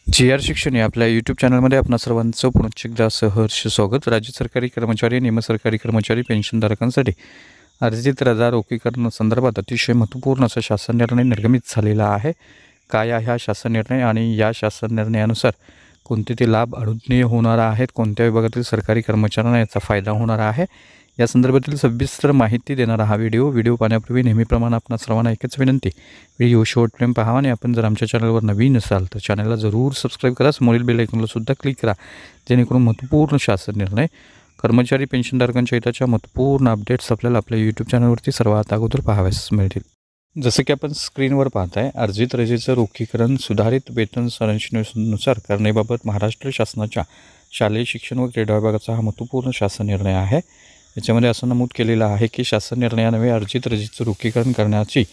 G.R.. शिक्षण या आपल्या यूट्यूब चॅनलमध्ये आपणा सर्वांचं पुन्हा एकदा सहर्ष स्वागत। राज्य सरकारी कर्मचारी, निमसरकारी कर्मचारी, पेन्शनधारकांसाठी अर्जित रजा रोखीकरण संदर्भात अतिशय महत्त्वपूर्ण असा शासन निर्णय निर्गमित झालेला आहे। काय आहे हा शासन निर्णय आणि या शासन निर्णयानुसार कोणते ते लाभ अनुभवनीय होणार आहेत, कोणत्या विभागातील सरकारी कर्मचाऱ्यांना याचा फायदा होणार आहे, या संदर्भातील सविस्तर माहिती देणारा हा व्हिडिओ पाहण्यापूर्वी नेहमीप्रमाणे आपणा सर्वांना एकच विनंती, व्हिडिओ शेवटपर्यंत पाहावा आणि आपण जर आमच्या चॅनलवर नवीन असाल तर चॅनलला जरूर सबस्क्राईब करा, समोरील बेल आयकॉनला सुद्धा क्लिक करा, जेणेकरून महत्त्वपूर्ण शासन निर्णय, कर्मचारी पेन्शनधारकांच्या हिताच्या महत्त्वपूर्ण अपडेट्स आपल्याला आपल्या यूट्यूब चॅनलवरती सर्वात अगोदर पाहावयास मिळतील। जसं की आपण स्क्रीनवर पाहताय, अर्जित रजेचं रोखीकरण सुधारित वेतन संरचनेनुसार करण्याबाबत महाराष्ट्र शासनाच्या शालेय शिक्षण व क्रीडा विभागाचा हा महत्त्वपूर्ण शासन निर्णय आहे। याच्यामध्ये असं नमूद केलेलं आहे की शासन निर्णयान्वये अर्जित रजेचं रोखीकरण करण्याची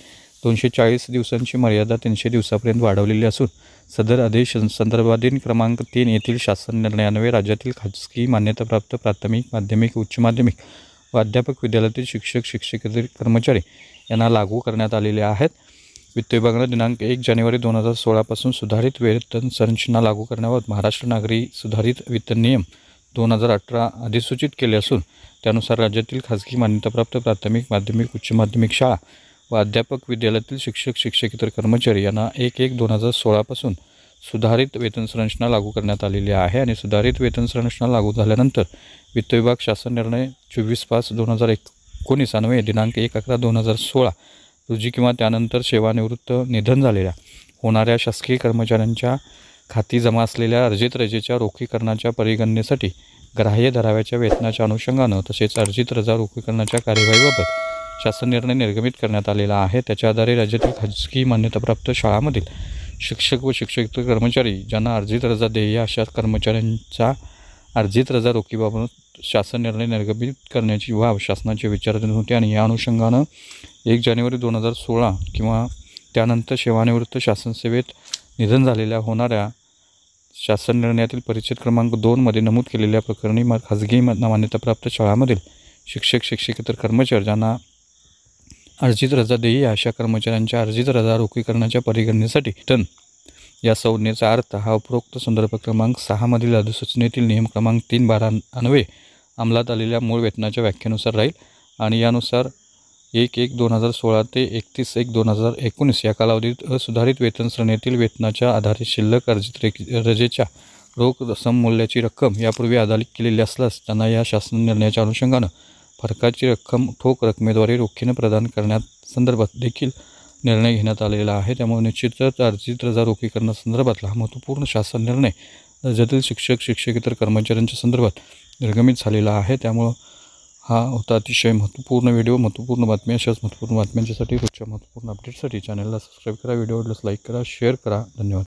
240 दिवसांची मर्यादा 300 दिवसापर्यंत वाढवलेली असून सदर आदेश संदर्भाधीन क्रमांक 3 येथील शासन निर्णयान्वये राज्यातील खाजगी मान्यताप्राप्त प्राथमिक, माध्यमिक, उच्च माध्यमिक व अध्यापक विद्यालयातील शिक्षक, शिक्षकेतर कर्मचारी यांना लागू करण्यात आलेले आहेत। वित्त विभागाने दिनांक 1 जानेवारी 2016 पासून सुधारित वेतन संरचना लागू करण्याबाबत महाराष्ट्र नागरी सुधारित वेतन नियम 2018 अधिसूचित केले असून त्यानुसार राज्यातील खाजगी मान्यताप्राप्त प्राथमिक, माध्यमिक, उच्च माध्यमिक शाळा व अध्यापक विद्यालयातील शिक्षक, शिक्षकेतर कर्मचारी यांना 1/1/2016 पासून सुधारित वेतन संरचना लागू करण्यात आलेली आहे आणि सुधारित वेतन संरचना लागू झाल्यानंतर वित्त विभाग शासन निर्णय 24/5/2019 अन्वये दिनांक 1/11/2016 रोजी किंवा त्यानंतर सेवानिवृत्त निधन झालेल्या होणाऱ्या शासकीय कर्मचाऱ्यांच्या खाती जमा असलेल्या अर्जित रजेच्या रोखीकरणाच्या परिगणनेसाठी ग्राह्य धराव्याच्या वेतनाच्या अनुषंगानं तसेच अर्जित रजा रोखीकरणाच्या कार्यवाहीबाबत शासन निर्णय निर्गमित करण्यात आलेला आहे। त्याच्या आधारे राज्यातील खाजगी मान्यताप्राप्त शाळांमधील शिक्षक व शिक्षकेतर कर्मचारी ज्यांना अर्जित रजा देय अशा कर्मचाऱ्यांचा अर्जित रजा रोखीबाबत शासन निर्णय निर्गमित करण्याची बाब शासनाचे विचाराधीन होते आणि या अनुषंगानं 1 जानेवारी 2016 किंवा त्यानंतर सेवानिवृत्त शासन सेवेत निधन झालेल्या होणाऱ्या शासन निर्णयातील परिच्छेद क्रमांक 2 मध्ये नमूद केलेल्या प्रकरणी खाजगी मान्यताप्राप्त शाळांमधील शिक्षक, शिक्षकेतर कर्मचारी ज्यांना अर्जित रजा देय अशा कर्मचाऱ्यांच्या अर्जित रजा रोखीकरणाच्या परिगणनेसाठी या संज्ञेचा अर्थ हा उपरोक्त संदर्भ क्रमांक 6 मधील अधिसूचनेतील नियम क्रमांक 3/12 अन्वये अंमलात आलेल्या मूळ वेतनाच्या व्याख्येनुसार राहील आणि यानुसार 1/1/2016 ते 31/1/2019 या कालावधीत असुधारित वेतन श्रेणीतील वेतनाच्या आधारे शिल्लक अर्जित रजेच्या रोख सममूल्याची रक्कम यापूर्वी अदालित केलेली असल्यास त्यांना या शासन निर्णयाच्या अनुषंगानं फरकाची रक्कम ठोक रकमेद्वारे रोखीने प्रदान करण्यासंदर्भात देखील निर्णय घेण्यात आलेला आहे। त्यामुळे निश्चितच अर्जित रजा रोखीकरणासंदर्भातला हा महत्त्वपूर्ण शासन निर्णय राज्यातील शिक्षक, शिक्षकेतर कर्मचाऱ्यांच्या संदर्भात निर्गमित झालेला आहे। त्यामुळं हा होता अतिशय महत्त्वपूर्ण व्हिडिओ, महत्त्वपूर्ण बातमी। अशाच महत्त्वपूर्ण बातम्यांच्यासाठी रोजच्या महत्त्वपूर्ण अपडेटसाठी चॅनलला सबस्क्राईब करा, व्हिडिओ आवडल्यास लाईक करा, शेअर करा। धन्यवाद।